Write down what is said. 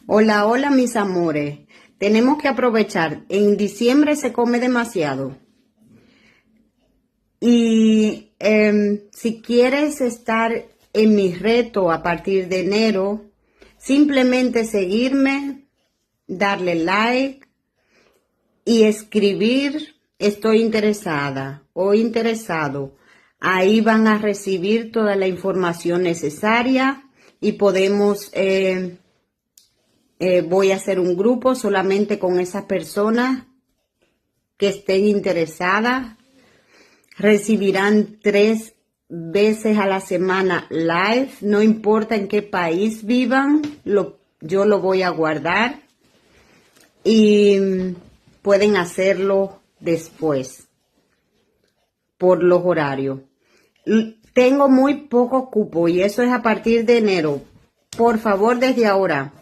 Hola, hola mis amores. Tenemos que aprovechar. En diciembre se come demasiado. Y si quieres estar en mi reto a partir de enero, simplemente seguirme, darle like y escribir estoy interesada o interesado. Ahí van a recibir toda la información necesaria y podemos voy a hacer un grupo solamente con esas personas que estén interesadas. Recibirán 3 veces a la semana live, no importa en qué país vivan, yo lo voy a guardar y pueden hacerlo después por los horarios. Tengo muy poco cupo y eso es a partir de enero. Por favor, desde ahora,